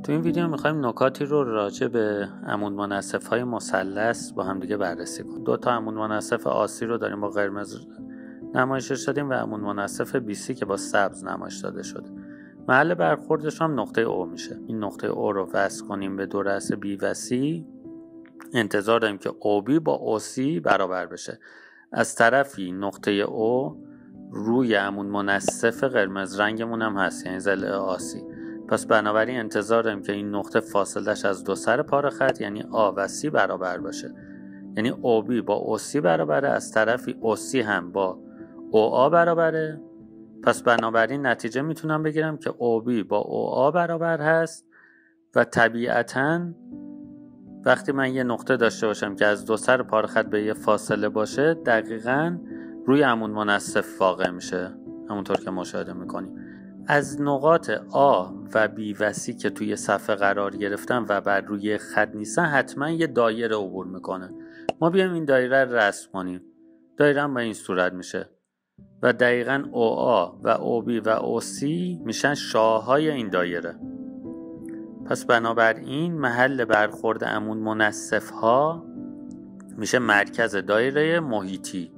تو این ویدیو میخوایم نکاتی رو راجع به عمود منصف‌های مثلث با هم دیگه بررسی کنیم. 2 تا عمود منصف آسی رو داریم با قرمز نمایشش دادیم و عمود منصف BC که با سبز نمایش داده شده. محل برخوردش هم نقطه O میشه. این نقطه O رو وصل کنیم به دو رأس B و C. انتظار داریم که OB با OC برابر بشه. از طرفی نقطه O روی عمود منصف قرمز رنگمون هم هست، یعنی ضلع آسی. پس بنابراین انتظار داریم که این نقطه فاصلش از دو سر پاره خط یعنی A و C برابر باشه. یعنی OB با OC برابره، از طرفی OC هم با OA برابره. پس بنابراین نتیجه میتونم بگیرم که OB با OA برابر هست و طبیعتاً وقتی من یه نقطه داشته باشم که از دو سر پاره خط به یه فاصله باشه دقیقاً روی عمود منصف واقع میشه، همونطور که مشاهده میکنیم. از نقاط A و B و C که توی صفحه قرار گرفتن و بر روی خط نیستن حتما یه دایره عبور میکنه. ما بیایم این دایره رو رسم کنیم. دایره هم به این صورت میشه و دقیقاً OA و OB و OC میشن شاههای این دایره. پس بنابراین محل برخورد عمود منصف ها میشه مرکز دایره محیطی.